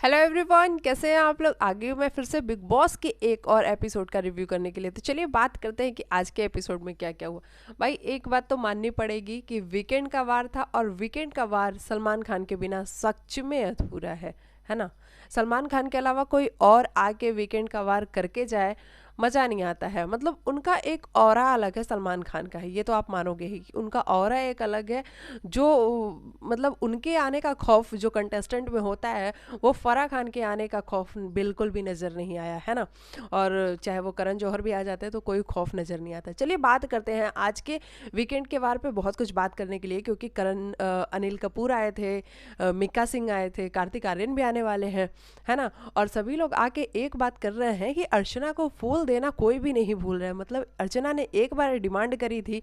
Hello everyone, कैसे हैं आप लोग। आगे हूँ मैं फिर से बिग बॉस के एक और एपिसोड का रिव्यू करने के लिए। तो चलिए बात करते हैं कि आज के एपिसोड में क्या क्या हुआ। भाई एक बात तो माननी पड़ेगी कि वीकेंड का वार था और वीकेंड का वार सलमान खान के बिना सच में अधूरा है ना। सलमान खान के अलावा कोई और आके वीकेंड का वार करके जाए, मज़ा नहीं आता है। मतलब उनका एक ऑरा अलग है, सलमान खान का है, ये तो आप मानोगे ही कि उनका ऑरा एक अलग है। जो मतलब उनके आने का खौफ जो कंटेस्टेंट में होता है, वो फराह खान के आने का खौफ बिल्कुल भी नज़र नहीं आया है ना। और चाहे वो करण जौहर भी आ जाते हैं तो कोई खौफ नज़र नहीं आता। चलिए बात करते हैं आज के वीकेंड के वार पे। बहुत कुछ बात करने के लिए, क्योंकि अनिल कपूर आए थे, मिक्का सिंह आए थे, कार्तिक आर्यन भी आने वाले हैं, है ना। और सभी लोग आके एक बात कर रहे हैं कि अर्चना को फूल देना कोई भी नहीं भूल रहा है। मतलब अर्चना ने एक बार डिमांड करी थी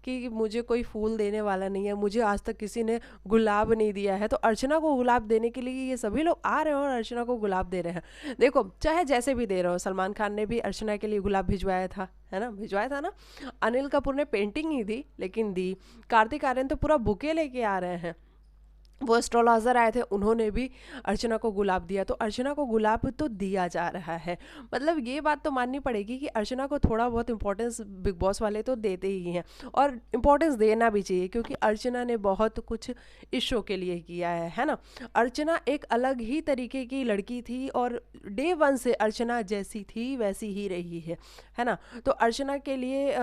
कि मुझे कोई फूल देने वाला नहीं है, मुझे आज तक किसी ने गुलाब नहीं दिया है, तो अर्चना को गुलाब देने के लिए ये सभी लोग आ रहे हैं और अर्चना को गुलाब दे रहे हैं। देखो चाहे जैसे भी दे रहे हो, सलमान खान ने भी अर्चना के लिए गुलाब भिजवाया था, है ना, भिजवाया था ना। अनिल कपूर ने पेंटिंग ही दी लेकिन दी। कार्तिक आर्यन तो पूरा बुके लेके आ रहे हैं। वो एस्ट्रोलॉजर आए थे, उन्होंने भी अर्चना को गुलाब दिया, तो अर्चना को गुलाब तो दिया जा रहा है। मतलब ये बात तो माननी पड़ेगी कि अर्चना को थोड़ा बहुत इंपॉर्टेंस बिग बॉस वाले तो देते ही हैं, और इम्पोर्टेंस देना भी चाहिए, क्योंकि अर्चना ने बहुत कुछ इस शो के लिए किया है ना। अर्चना एक अलग ही तरीके की लड़की थी और डे वन से अर्चना जैसी थी वैसी ही रही है ना। तो अर्चना के लिए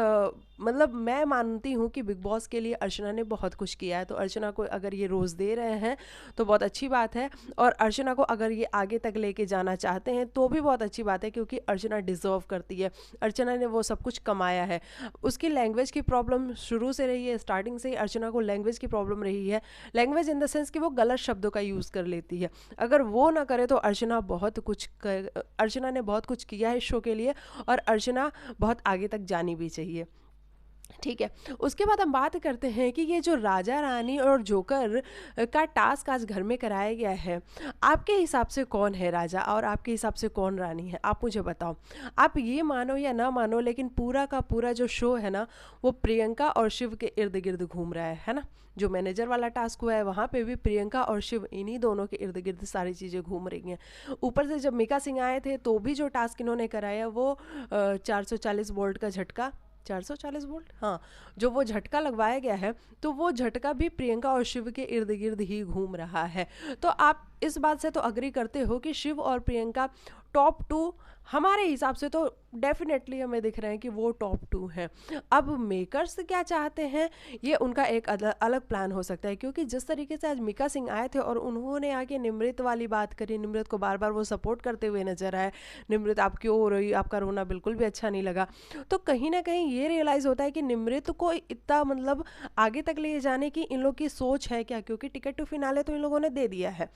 मतलब मैं मानती हूँ कि बिग बॉस के लिए अर्चना ने बहुत कुछ किया है, तो अर्चना को अगर ये रोज़ दे रहे हैं तो बहुत अच्छी बात है। और अर्चना को अगर ये आगे तक लेके जाना चाहते हैं तो भी बहुत अच्छी बात है, क्योंकि अर्चना डिज़र्व करती है। अर्चना ने वो सब कुछ कमाया है। उसकी लैंग्वेज की प्रॉब्लम शुरू से रही है, स्टार्टिंग से ही अर्चना को लैंग्वेज की प्रॉब्लम रही है। लैंग्वेज इन द सेंस कि वो गलत शब्दों का यूज़ कर लेती है। अगर वो ना करे तो अर्चना ने बहुत कुछ किया है इस शो के लिए, और अर्चना बहुत आगे तक जानी भी चाहिए। ठीक है। उसके बाद हम बात करते हैं कि ये जो राजा रानी और जोकर का टास्क आज घर में कराया गया है, आपके हिसाब से कौन है राजा और आपके हिसाब से कौन रानी है, आप मुझे बताओ। आप ये मानो या ना मानो, लेकिन पूरा का पूरा जो शो है ना, वो प्रियंका और शिव के इर्द गिर्द घूम रहा है ना। जो मैनेजर वाला टास्क हुआ है वहाँ पे भी प्रियंका और शिव इन्हीं दोनों के इर्द गिर्द सारी चीज़ें घूम रही हैं। ऊपर से जब मिका सिंह आए थे तो भी जो टास्क इन्होंने कराया वो 440 वोल्ट का झटका, 440 वोल्ट, हाँ, जो वो झटका लगवाया गया है, तो वो झटका भी प्रियंका और शिव के इर्द गिर्द ही घूम रहा है। तो आप इस बात से तो अग्री करते हो कि शिव और प्रियंका टॉप 2, हमारे हिसाब से तो डेफिनेटली हमें दिख रहे हैं कि वो टॉप 2 हैं। अब मेकर्स क्या चाहते हैं, ये उनका एक अलग प्लान हो सकता है, क्योंकि जिस तरीके से आज मिका सिंह आए थे और उन्होंने आके निमृत वाली बात करी, निमृत को बार बार वो सपोर्ट करते हुए नजर आए, निमृत आप क्यों हो रही, आपका रोना बिल्कुल भी अच्छा नहीं लगा। तो कहीं ना कहीं ये रियलाइज़ होता है कि निमृत को इतना मतलब आगे तक ले जाने की इन लोग की सोच है क्या, क्योंकि टिकट टू फिनाले तो इन लोगों ने दे दिया है।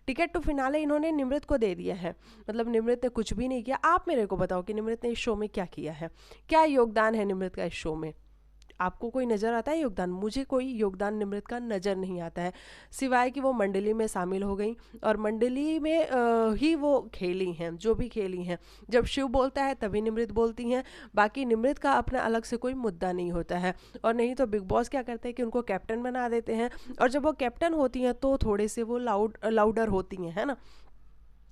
टिकट टू फिनाले इन्होंने निमृत को दे दिया है। मतलब निमृत ने कुछ भी नहीं किया। आप मेरे को बताओ कि निमृत ने इस शो में क्या किया है, क्या योगदान है निमृत का इस शो में। आपको कोई नज़र आता है योगदान? मुझे कोई योगदान निमृत का नज़र नहीं आता है, सिवाय कि वो मंडली में शामिल हो गई और मंडली में ही वो खेली हैं जो भी खेली हैं। जब शिव बोलता है तभी निमृत बोलती हैं, बाकी निमृत का अपना अलग से कोई मुद्दा नहीं होता है। और नहीं तो बिग बॉस क्या करते हैं कि उनको कैप्टन बना देते हैं, और जब वो कैप्टन होती हैं तो थोड़े से वो लाउडर होती हैं, है ना।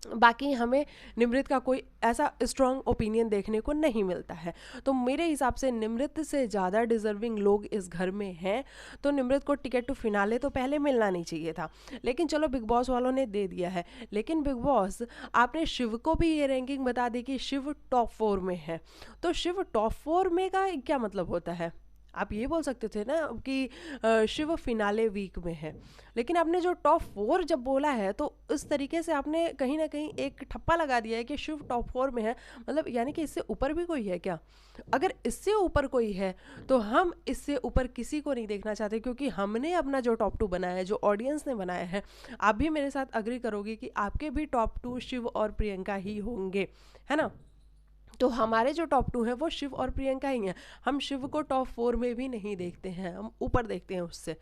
बाकी हमें निमृत का कोई ऐसा स्ट्रॉन्ग ओपिनियन देखने को नहीं मिलता है। तो मेरे हिसाब से निमृत से ज़्यादा डिजर्विंग लोग इस घर में हैं, तो निमृत को टिकट टू फिनाले तो पहले मिलना नहीं चाहिए था, लेकिन चलो बिग बॉस वालों ने दे दिया है। लेकिन बिग बॉस आपने शिव को भी ये रैंकिंग बता दी कि शिव टॉप 4 में है, तो शिव टॉप 4 में का क्या मतलब होता है। आप ये बोल सकते थे ना कि शिव फिनाले वीक में है, लेकिन आपने जो टॉप 4 जब बोला है तो इस तरीके से आपने कहीं ना कहीं एक ठप्पा लगा दिया है कि शिव टॉप 4 में है। मतलब यानी कि इससे ऊपर भी कोई है क्या? अगर इससे ऊपर कोई है तो हम इससे ऊपर किसी को नहीं देखना चाहते, क्योंकि हमने अपना जो टॉप 2 बनाया है, जो ऑडियंस ने बनाया है, आप भी मेरे साथ अग्री करोगे कि आपके भी टॉप 2 शिव और प्रियंका ही होंगे, है ना। तो हमारे जो टॉप 2 हैं वो शिव और प्रियंका ही हैं। हम शिव को टॉप 4 में भी नहीं देखते हैं, हम ऊपर देखते हैं उससे।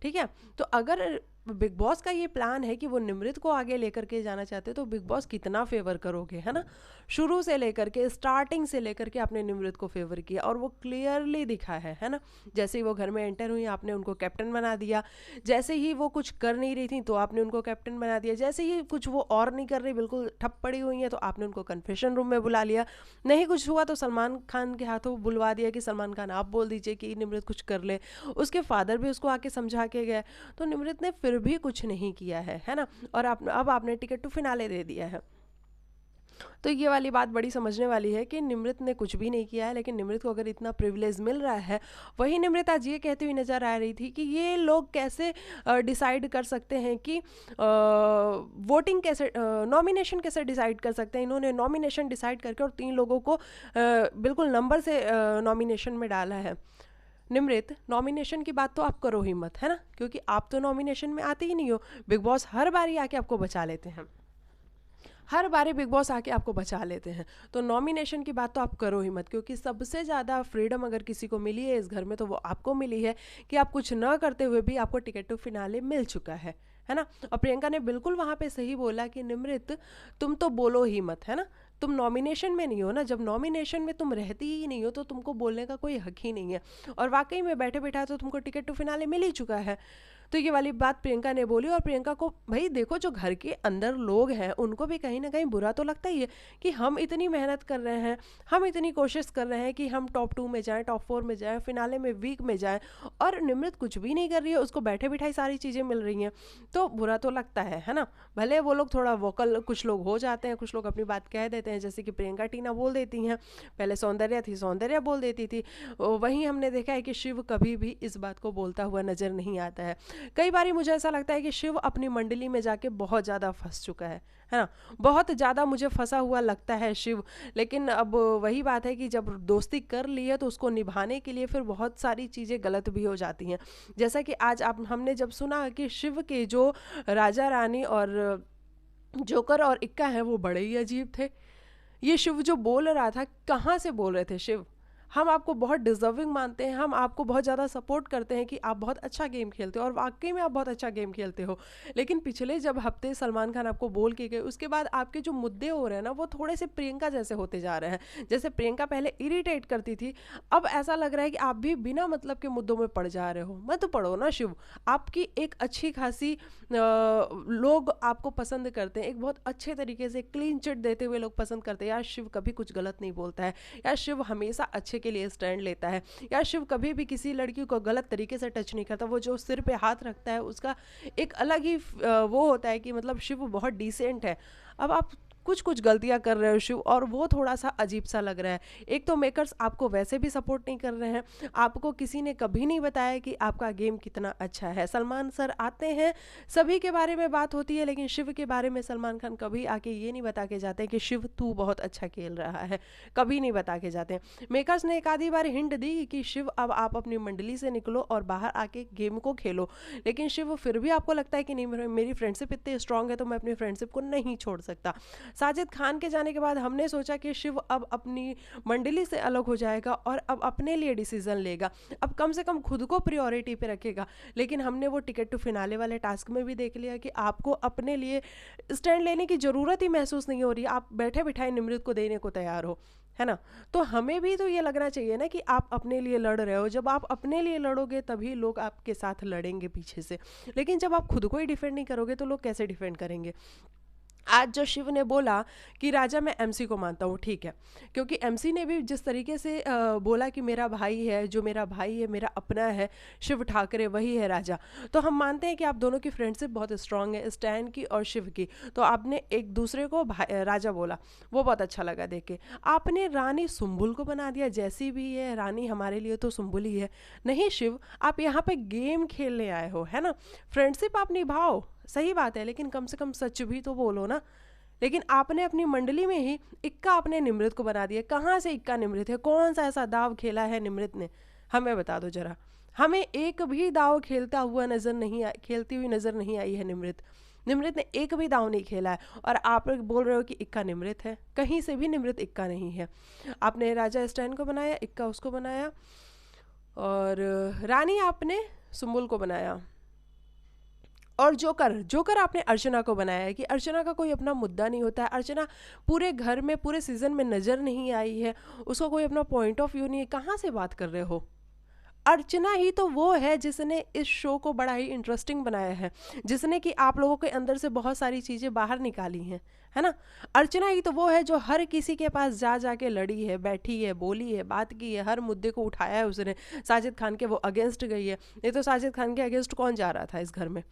ठीक है। तो अगर बिग बॉस का ये प्लान है कि वो निमृत को आगे लेकर के जाना चाहते हैं, तो बिग बॉस कितना फेवर करोगे, है ना। शुरू से लेकर के, स्टार्टिंग से लेकर के आपने निमृत को फेवर किया और वो क्लियरली दिखा है ना। जैसे ही वो घर में एंटर हुई आपने उनको कैप्टन बना दिया, जैसे ही वो कुछ कर नहीं रही थी तो आपने उनको कैप्टन बना दिया, जैसे ही कुछ वो और नहीं कर रही, बिल्कुल ठप पड़ी हुई है, तो आपने उनको कन्फेशन रूम में बुला लिया। नहीं कुछ हुआ तो सलमान खान के हाथों बुलवा दिया कि सलमान खान आप बोल दीजिए कि निमृत कुछ कर ले। उसके फादर भी उसको आके समझा के गए, तो निमृत ने फिर भी कुछ नहीं किया है ना। और अब आपने टिकट टू फिनाले दे दिया है। तो ये वाली बात बड़ी समझने वाली है कि निमृत ने कुछ भी नहीं किया है, लेकिन निमृत को अगर इतना प्रिविलेज मिल रहा है, वही निमृत आज ये कहती हुई नजर आ रही थी कि ये लोग कैसे डिसाइड कर सकते हैं कि वोटिंग कैसे, नॉमिनेशन कैसे डिसाइड कर सकते हैं। इन्होंने नॉमिनेशन डिसाइड करके और 3 लोगों को बिल्कुल नंबर से नॉमिनेशन में डाला है। निमृत, नॉमिनेशन की बात तो आप करो ही मत, है ना, क्योंकि आप तो नॉमिनेशन में आते ही नहीं हो। बिग बॉस हर बारी आके आपको बचा लेते हैं, हर बारी बिग बॉस आके आपको बचा लेते हैं। तो नॉमिनेशन की बात तो आप करो ही मत, क्योंकि सबसे ज़्यादा फ्रीडम अगर किसी को मिली है इस घर में तो वो आपको मिली है कि आप कुछ न करते हुए भी आपको टिकट टू फिनाले मिल चुका है ना। और प्रियंका ने बिल्कुल वहाँ पे सही बोला कि निमृत तुम तो बोलो ही मत, है ना। तुम नॉमिनेशन में नहीं हो ना, जब नॉमिनेशन में तुम रहती ही नहीं हो तो तुमको बोलने का कोई हक ही नहीं है। और वाकई में बैठे बैठा तो तुमको टिकट टू फिनाले मिल ही चुका है। तो ये वाली बात प्रियंका ने बोली। और प्रियंका को भाई देखो, जो घर के अंदर लोग हैं उनको भी कहीं ना कहीं बुरा तो लगता ही है कि हम इतनी मेहनत कर रहे हैं, हम इतनी कोशिश कर रहे हैं कि हम टॉप 2 में जाएं, टॉप 4 में जाएं, फिनाले में वीक में जाएं, और निमृत कुछ भी नहीं कर रही है, उसको बैठे बिठाई सारी चीज़ें मिल रही हैं, तो बुरा तो लगता है ना। भले वो लोग थोड़ा वोकल कुछ लोग हो जाते हैं, कुछ लोग अपनी बात कह देते हैं, जैसे कि प्रियंका टीना बोल देती हैं, पहले सौंदर्या थी, सौंदर्या बोल देती थी। वहीं हमने देखा है कि शिव कभी भी इस बात को बोलता हुआ नजर नहीं आता है। कई बार मुझे ऐसा लगता है कि शिव अपनी मंडली में जाके बहुत ज़्यादा फंस चुका है ना, बहुत ज़्यादा मुझे फंसा हुआ लगता है शिव। लेकिन अब वही बात है कि जब दोस्ती कर ली है तो उसको निभाने के लिए फिर बहुत सारी चीज़ें गलत भी हो जाती हैं। जैसा कि आज हमने जब सुना कि शिव के जो राजा रानी और जोकर और इक्का हैं वो बड़े ही अजीब थे। ये शिव जो बोल रहा था, कहाँ से बोल रहे थे शिव? हम आपको बहुत डिजर्विंग मानते हैं, हम आपको बहुत ज़्यादा सपोर्ट करते हैं कि आप बहुत अच्छा गेम खेलते हो, और वाकई में आप बहुत अच्छा गेम खेलते हो। लेकिन पिछले जब हफ्ते सलमान खान आपको बोल के गए, उसके बाद आपके जो मुद्दे हो रहे हैं ना वो थोड़े से प्रियंका जैसे होते जा रहे हैं। जैसे प्रियंका पहले इरिटेट करती थी, अब ऐसा लग रहा है कि आप भी बिना मतलब के मुद्दों में पड़ जा रहे हो। मत पढ़ो ना शिव, आपकी एक अच्छी खासी लोग आपको पसंद करते हैं, एक बहुत अच्छे तरीके से क्लीन चिट देते हुए लोग पसंद करते हैं। यार शिव कभी कुछ गलत नहीं बोलता है, यार शिव हमेशा अच्छे के लिए स्टैंड लेता है, यार शिव कभी भी किसी लड़की को गलत तरीके से टच नहीं करता। वो जो सिर पे हाथ रखता है उसका एक अलग ही वो होता है कि मतलब शिव बहुत डिसेंट है। अब आप कुछ कुछ गलतियां कर रहे हो शिव, और वो थोड़ा सा अजीब सा लग रहा है। एक तो मेकर्स आपको वैसे भी सपोर्ट नहीं कर रहे हैं, आपको किसी ने कभी नहीं बताया कि आपका गेम कितना अच्छा है। सलमान सर आते हैं, सभी के बारे में बात होती है, लेकिन शिव के बारे में सलमान खान कभी आके ये नहीं बता के जाते कि शिव तू बहुत अच्छा खेल रहा है, कभी नहीं बता के जाते। मेकर्स ने एक आधी बार हिंट दी कि शिव अब आप अपनी मंडली से निकलो और बाहर आके गेम को खेलो, लेकिन शिव फिर भी आपको लगता है कि नहीं मेरी फ्रेंडशिप इतनी स्ट्रांग है तो मैं अपनी फ्रेंडशिप को नहीं छोड़ सकता। साजिद खान के जाने के बाद हमने सोचा कि शिव अब अपनी मंडली से अलग हो जाएगा और अब अपने लिए डिसीजन लेगा, अब कम से कम खुद को प्रायोरिटी पे रखेगा। लेकिन हमने वो टिकट टू फिनाले वाले टास्क में भी देख लिया कि आपको अपने लिए स्टैंड लेने की ज़रूरत ही महसूस नहीं हो रही, आप बैठे बिठाए निमृत को देने को तैयार हो, है ना। तो हमें भी तो ये लगना चाहिए ना कि आप अपने लिए लड़ रहे हो। जब आप अपने लिए लड़ोगे तभी लोग आपके साथ लड़ेंगे पीछे से, लेकिन जब आप खुद को ही डिफेंड नहीं करोगे तो लोग कैसे डिफेंड करेंगे। आज जो शिव ने बोला कि राजा मैं एमसी को मानता हूँ, ठीक है, क्योंकि एमसी ने भी जिस तरीके से बोला कि मेरा भाई है, जो मेरा भाई है मेरा अपना है, शिव ठाकरे वही है राजा, तो हम मानते हैं कि आप दोनों की फ्रेंडशिप बहुत स्ट्रांग है, स्टैन की और शिव की। तो आपने एक दूसरे को राजा बोला, वो बहुत अच्छा लगा देख के। आपने रानी सुम्बुल को बना दिया, जैसी भी है रानी हमारे लिए तो सुम्बुल ही है। नहीं शिव, आप यहाँ पे गेम खेलने आए हो, है ना, फ्रेंडशिप आप निभाओ, सही बात है, लेकिन कम से कम सच भी तो बोलो ना। लेकिन आपने अपनी मंडली में ही इक्का अपने निमृत को बना दिया। कहाँ से इक्का निमृत है? कौन सा ऐसा दाव खेला है निमृत ने, हमें बता दो जरा। हमें एक भी दाव खेलता हुआ नजर नहीं खेलती हुई नजर नहीं आई है निमृत। निमृत ने एक भी दाव नहीं खेला है, और आप लोग बोल रहे हो कि इक्का निमृत है। कहीं से भी निमृत इक्का नहीं है। आपने राजा स्टैन को बनाया, इक्का उसको बनाया, और रानी आपने सुम्बुल को बनाया। और जोकर जोकर आपने अर्चना को बनाया है कि अर्चना का कोई अपना मुद्दा नहीं होता है, अर्चना पूरे घर में पूरे सीजन में नजर नहीं आई है, उसका कोई अपना पॉइंट ऑफ व्यू नहीं है, कहाँ से बात कर रहे हो। अर्चना ही तो वो है जिसने इस शो को बड़ा ही इंटरेस्टिंग बनाया है, जिसने कि आप लोगों के अंदर से बहुत सारी चीज़ें बाहर निकाली हैं, है ना। अर्चना ही तो वो है जो हर किसी के पास जा जाके लड़ी है, बैठी है, बोली है, बात की है, हर मुद्दे को उठाया है उसने। साजिद खान के वो अगेंस्ट गई है। नहीं तो साजिद खान के अगेंस्ट कौन जा रहा था इस घर में?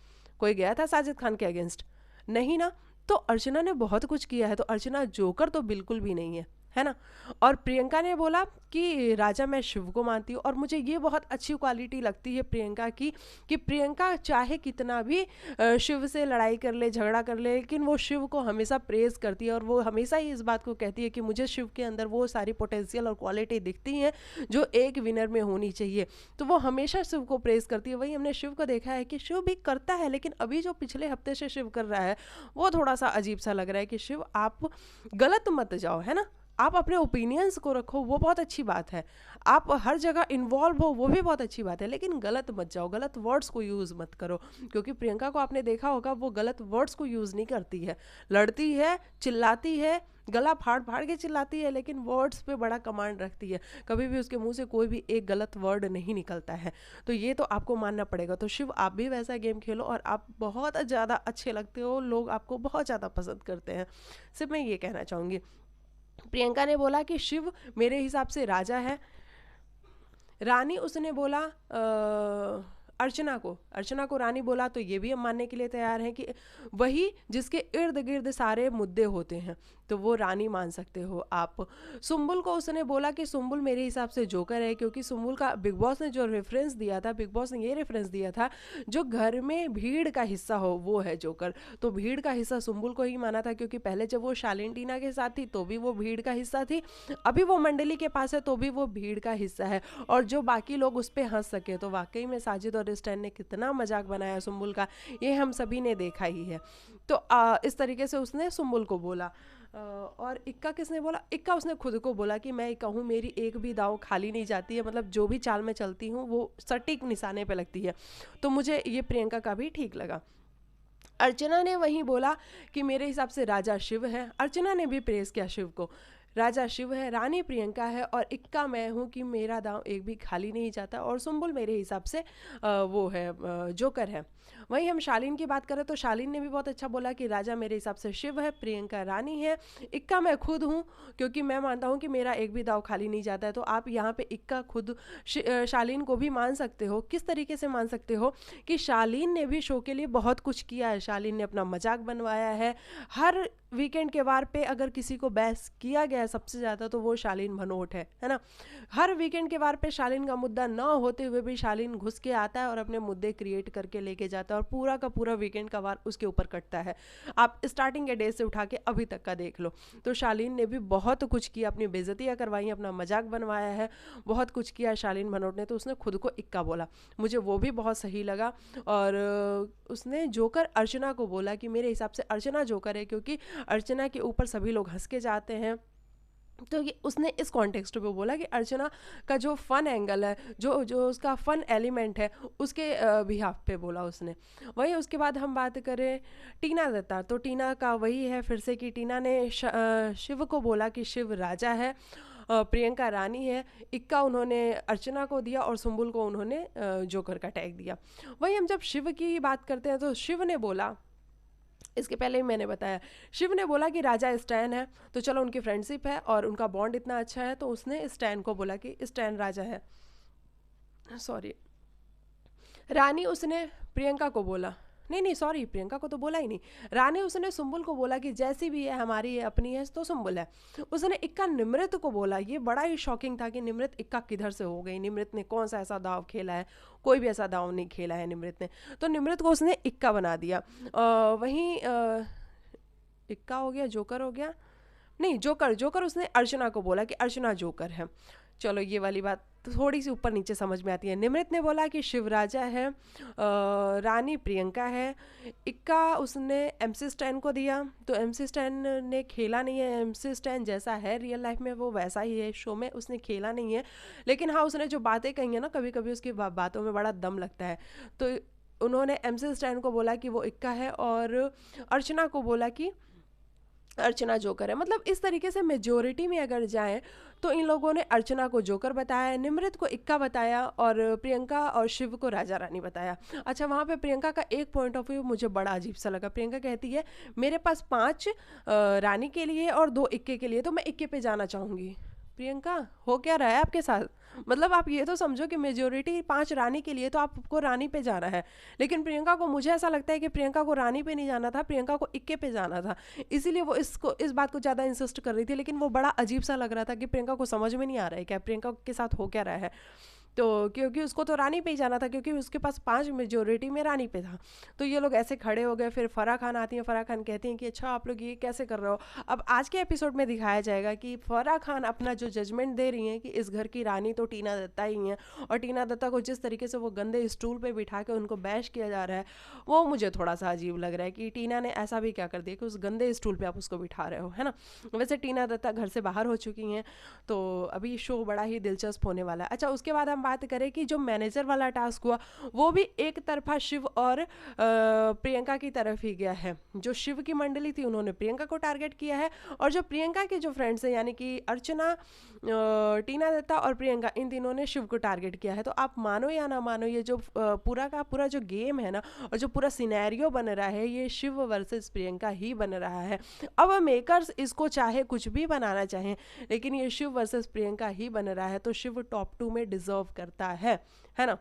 कोई गया था साजिद खान के अगेंस्ट? नहीं ना। तो अर्चना ने बहुत कुछ किया है, तो अर्चना जोकर तो बिल्कुल भी नहीं है ना। और प्रियंका ने बोला कि राजा मैं शिव को मानती हूँ, और मुझे ये बहुत अच्छी क्वालिटी लगती है प्रियंका की कि प्रियंका चाहे कितना भी शिव से लड़ाई कर ले, झगड़ा कर ले, लेकिन वो शिव को हमेशा प्रेज करती है, और वो हमेशा ही इस बात को कहती है कि मुझे शिव के अंदर वो सारी पोटेंशियल और क्वालिटी दिखती हैं जो एक विनर में होनी चाहिए। तो वो हमेशा शिव को प्रेज करती है। वही हमने शिव को देखा है कि शिव भी करता है, लेकिन अभी जो पिछले हफ्ते से शिव कर रहा है वो थोड़ा सा अजीब सा लग रहा है कि शिव आप गलत मत जाओ, है ना। आप अपने ओपिनियंस को रखो, वो बहुत अच्छी बात है, आप हर जगह इन्वॉल्व हो, वो भी बहुत अच्छी बात है, लेकिन गलत मत जाओ, गलत वर्ड्स को यूज़ मत करो। क्योंकि प्रियंका को आपने देखा होगा वो गलत वर्ड्स को यूज़ नहीं करती है, लड़ती है, चिल्लाती है, गला फाड़ फाड़ के चिल्लाती है, लेकिन वर्ड्स पे बड़ा कमांड रखती है। कभी भी उसके मुंह से कोई भी एक गलत वर्ड नहीं निकलता है। तो ये तो आपको मानना पड़ेगा। तो शिव आप भी वैसा गेम खेलो और आप बहुत ज़्यादा अच्छे लगते हो, लोग आपको बहुत ज़्यादा पसंद करते हैं। सिर्फ मैं ये कहना चाहूँगी। प्रियंका ने बोला कि शिव मेरे हिसाब से राजा है। रानी उसने बोला अर्चना को रानी बोला, तो ये भी हम मानने के लिए तैयार हैं कि वही जिसके इर्द गिर्द सारे मुद्दे होते हैं, तो वो रानी मान सकते हो आप। सुम्बुल को उसने बोला कि सुम्बुल मेरे हिसाब से जोकर है, क्योंकि सुम्बुल का बिग बॉस ने जो रेफरेंस दिया था, बिग बॉस ने ये रेफरेंस दिया था जो घर में भीड़ का हिस्सा हो वो है जोकर। तो भीड़ का हिस्सा सुम्बुल को ही माना था, क्योंकि पहले जब वो शालीन टीना के साथ थी तो भी वो भीड़ का हिस्सा थी, अभी वो मंडली के पास है तो भी वो भीड़ का हिस्सा है। और जो बाकी लोग उस पर हंस सके, तो वाकई में साजिद और स्टैन ने कितना मजाक बनाया सुम्बुल का, ये हम सभी ने देखा ही है। तो इस तरीके से उसने सुम्बुल को बोला। और इक्का किसने बोला? इक्का उसने खुद को बोला कि मैं इक्का हूँ, मेरी एक भी दाव खाली नहीं जाती है, मतलब जो भी चाल में चलती हूँ वो सटीक निशाने पे लगती है। तो मुझे ये प्रियंका का भी ठीक लगा। अर्चना ने वही बोला कि मेरे हिसाब से राजा शिव है। अर्चना ने भी प्रेस किया शिव को, राजा शिव है, रानी प्रियंका है, और इक्का मैं हूँ कि मेरा दांव एक भी खाली नहीं जाता। और सुम्बुल मेरे हिसाब से वो है जोकर है। वहीं हम शालीन की बात करें तो शालीन ने भी बहुत अच्छा बोला कि राजा मेरे हिसाब से शिव है, प्रियंका रानी है, इक्का मैं खुद हूँ, क्योंकि मैं मानता हूँ कि मेरा एक भी दाव खाली नहीं जाता है। तो आप यहाँ पे इक्का खुद शालीन को भी मान सकते हो। किस तरीके से मान सकते हो कि शालीन ने भी शो के लिए बहुत कुछ किया है। शालीन ने अपना मजाक बनवाया है, हर वीकेंड के वार पे अगर किसी को बहस किया गया है सबसे ज़्यादा तो वो शालीन भनोट है ना। हर वीकेंड के वार पे शालीन का मुद्दा ना होते हुए भी शालीन घुस के आता है और अपने मुद्दे क्रिएट करके लेके जाता है, और पूरा का पूरा वीकेंड का वार उसके ऊपर कटता है। आप स्टार्टिंग के डेज से उठा के अभी तक का देख लो। तो शालीन ने भी बहुत कुछ किया, अपनी बेइज्जतियाँ करवाई, अपना मजाक बनवाया है, बहुत कुछ किया शालीन भनोट ने। तो उसने खुद को इक्का बोला, मुझे वो भी बहुत सही लगा। और उसने जोकर अर्चना को बोला कि मेरे हिसाब से अर्चना जोकर है, क्योंकि अर्चना के ऊपर सभी लोग हंस के जाते हैं। तो ये उसने इस कॉन्टेक्स्ट पे बोला कि अर्चना का जो फन एंगल है, जो जो उसका फन एलिमेंट है, उसके बिहाफ पे बोला उसने। वही उसके बाद हम बात करें टीना दत्ता, तो टीना का वही है फिर से कि टीना ने शिव को बोला कि शिव राजा है, प्रियंका रानी है, इक्का उन्होंने अर्चना को दिया, और सुम्बुल को उन्होंने जोकर का टैग दिया। वही हम जब शिव की बात करते हैं तो शिव ने बोला, इसके पहले ही मैंने बताया, शिव ने बोला कि राजा स्टैन है, तो चलो उनकी फ्रेंडशिप है और उनका बॉन्ड इतना अच्छा है, तो उसने स्टैन को बोला कि स्टैन राजा है। सॉरी, रानी उसने प्रियंका को बोला, नहीं सॉरी, प्रियंका को तो बोला ही नहीं, रानी उसने सुम्बुल को बोला कि जैसी भी है हमारी है, अपनी है, तो सुम्बुल है। उसने इक्का निमृत को बोला, ये बड़ा ही शॉकिंग था कि निमृत इक्का किधर से हो गई, निमृत ने कौन सा ऐसा दाव खेला है, कोई भी ऐसा दाव नहीं खेला है निमृत ने, तो निमृत को उसने इक्का बना दिया। वहीं इक्का हो गया, जोकर हो गया, नहीं जोकर उसने अर्चना को बोला कि अर्चना जोकर है। चलो ये वाली बात थोड़ी सी ऊपर नीचे समझ में आती है। निमृत ने बोला कि शिव राजा है, रानी प्रियंका है, इक्का उसने एमसी स्टैन को दिया, तो एमसी स्टैन ने खेला नहीं है, एमसी स्टैन जैसा है रियल लाइफ में वो वैसा ही है, शो में उसने खेला नहीं है, लेकिन हाँ उसने जो बातें कही हैं ना, कभी कभी उसकी बातों में बड़ा दम लगता है। तो उन्होंने एमसी स्टैन को बोला कि वो इक्का है, और अर्चना को बोला कि अर्चना जोकर है। मतलब इस तरीके से मेजोरिटी में अगर जाएं तो इन लोगों ने अर्चना को जोकर बताया, निमृत को इक्का बताया, और प्रियंका और शिव को राजा रानी बताया। अच्छा, वहाँ पे प्रियंका का एक पॉइंट ऑफ व्यू मुझे बड़ा अजीब सा लगा। प्रियंका कहती है मेरे पास 5 रानी के लिए और 2 इक्के के लिए, तो मैं इक्के पे जाना चाहूँगी। प्रियंका, हो क्या रहा है आपके साथ? मतलब आप ये तो समझो कि मेजोरिटी 5 रानी के लिए, तो आपको रानी पे जाना है, लेकिन प्रियंका को, मुझे ऐसा लगता है कि प्रियंका को रानी पे नहीं जाना था, प्रियंका को इक्के पे जाना था। इसीलिए वो इस बात को ज़्यादा इंसिस्ट कर रही थी, लेकिन वो बड़ा अजीब सा लग रहा था कि प्रियंका को समझ में नहीं आ रहा है क्या प्रियंका के साथ हो क्या रहा है। तो क्योंकि उसको तो रानी पे ही जाना था, क्योंकि उसके पास 5 मेजोरिटी में रानी पे था। तो ये लोग ऐसे खड़े हो गए। फिर फराह खान आती हैं, फराह खान कहती हैं कि अच्छा आप लोग ये कैसे कर रहे हो। अब आज के एपिसोड में दिखाया जाएगा कि फराह खान अपना जो जजमेंट दे रही हैं कि इस घर की रानी तो टीना दत्ता ही है, और टीना दत्ता को जिस तरीके से वो गंदे स्टूल पे बिठा के उनको बैश किया जा रहा है, वो मुझे थोड़ा सा अजीब लग रहा है कि टीना ने ऐसा भी क्या कर दिया कि उस गंदे स्टूल पे आप उसको बिठा रहे हो, है ना। वैसे टीना दत्ता घर से बाहर हो चुकी हैं, तो अभी शो बड़ा ही दिलचस्प होने वाला है। अच्छा, उसके बाद हम बात करें कि जो मैनेजर वाला टास्क हुआ वो भी एक तरफा शिव और प्रियंका की तरफ ही गया है। जो शिव की मंडली थी उन्होंने प्रियंका को टारगेट किया है, और जो प्रियंका के जो फ्रेंड्स हैं यानी कि अर्चना, टीना दत्ता और प्रियंका, इन तीनों ने शिव को टारगेट किया है। तो आप मानो या ना मानो, ये जो पूरा का पूरा जो गेम है ना, और जो पूरा सिनेरियो बन रहा है, ये शिव वर्सेस प्रियंका ही बन रहा है। अब मेकर्स इसको चाहे कुछ भी बनाना चाहें, लेकिन ये शिव वर्सेस प्रियंका ही बन रहा है, तो शिव टॉप 2 में डिजर्व करता है ना।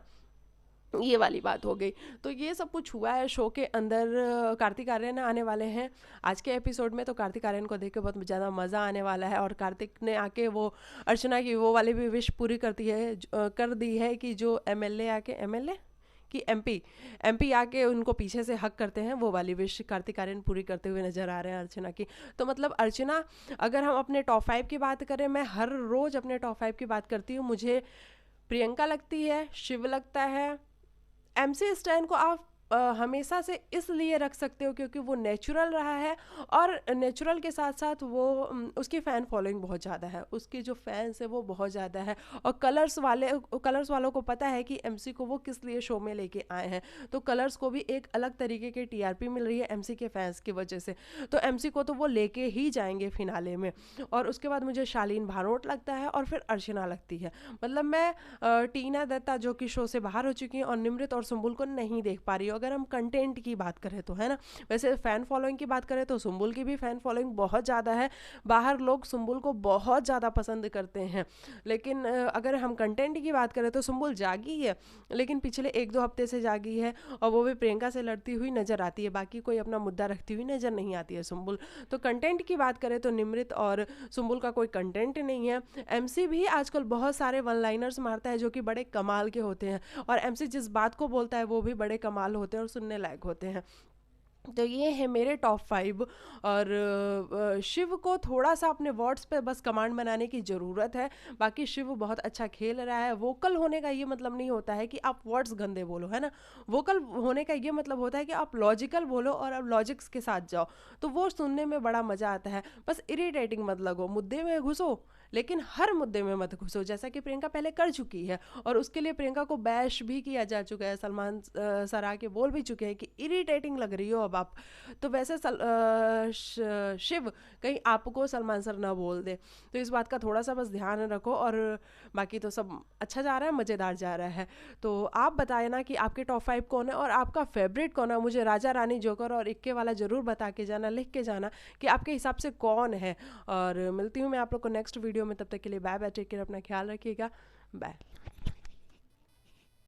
ये वाली बात हो गई। तो ये सब कुछ हुआ है शो के अंदर। कार्तिक आर्यन आने वाले हैं आज के एपिसोड में, तो कार्तिक आर्यन को देख के बहुत ज़्यादा मज़ा आने वाला है। और कार्तिक ने आके वो अर्चना की वो वाली भी विश पूरी कर दी है कि जो एमएलए आके, एमएलए कि एमपी आके उनको पीछे से हक करते हैं, वो वाली विश कार्तिक आर्यन पूरी करते हुए नजर आ रहे हैं अर्चना की। तो मतलब अर्चना, अगर हम अपने टॉप 5 की बात करें, मैं हर रोज़ अपने टॉप 5 की बात करती हूँ, मुझे प्रियंका लगती है, शिव लगता है, एमसी स्टैन को आप हमेशा से इसलिए रख सकते हो क्योंकि वो नेचुरल रहा है, और नेचुरल के साथ साथ वो उसकी फ़ैन फॉलोइंग बहुत ज़्यादा है, उसकी जो फैंस है वो बहुत ज़्यादा है, और कलर्स वालों को पता है कि एमसी को वो किस लिए शो में लेके आए हैं। तो कलर्स को भी एक अलग तरीके की टीआरपी मिल रही है एमसी के फैंस की वजह से, तो एमसी को तो वो लेके ही जाएंगे फिनाले में। और उसके बाद मुझे शालीन भानोट लगता है, और फिर अर्चना लगती है। मतलब मैं टीना दत्ता जो कि शो से बाहर हो चुकी हैं, और निमृत और सुम्बुल को नहीं देख पा रही हूँ। अगर हम कंटेंट की बात करें तो, है ना। वैसे फ़ैन फॉलोइंग की बात करें तो सुम्बुल की भी फ़ैन फॉलोइंग बहुत ज़्यादा है, बाहर लोग सुम्बुल को बहुत ज़्यादा पसंद करते हैं। लेकिन अगर हम कंटेंट की बात करें तो सुम्बुल जागी है, लेकिन पिछले 1-2 हफ्ते से जागी है, और वो भी प्रियंका से लड़ती हुई नज़र आती है, बाकी कोई अपना मुद्दा रखती हुई नज़र नहीं आती है सुम्बुल। तो कंटेंट की बात करें तो निमृत और सुम्बुल का कोई कंटेंट नहीं है। एमसी भी आजकल बहुत सारे वन लाइनर्स मारता है जो कि बड़े कमाल के होते हैं, और एमसी जिस बात को बोलता है वो भी बड़े कमाल होते हैं और सुनने लायक होते हैं। तो ये है मेरे टॉप 5। और शिव को थोड़ा सा अपने वर्ड्स पे बस कमांड बनाने की ज़रूरत है। बाकी शिव बहुत अच्छा खेल रहा है। वोकल होने का ये मतलब नहीं होता है कि आप वर्ड्स गंदे बोलो, है ना। वोकल होने का ये मतलब होता है कि आप लॉजिकल बोलो और आप लॉजिक्स के साथ जाओ, तो वो सुनने में बड़ा मज़ा आता है। बस इरिटेटिंग मत लगो, मुद्दे में घुसो, लेकिन हर मुद्दे में मत घुसो, जैसा कि प्रियंका पहले कर चुकी है, और उसके लिए प्रियंका को बैश भी किया जा चुका है। सलमान सर आके बोल भी चुके हैं कि इरिटेटिंग लग रही हो अब आप। तो वैसे शिव कहीं आपको सलमान सर ना बोल दे, तो इस बात का थोड़ा सा बस ध्यान रखो। और बाकी तो सब अच्छा जा रहा है, मज़ेदार जा रहा है। तो आप बताए ना कि आपके टॉप 5 कौन है और आपका फेवरेट कौन है। मुझे राजा रानी जोकर और इक्के वाला ज़रूर बता के जाना, लिख के जाना कि आपके हिसाब से कौन है। और मिलती हूँ मैं आप लोग को नेक्स्ट वीडियो में, तब तक के लिए बाय बाय, टेक केयर, अपना ख्याल रखिएगा, बाय।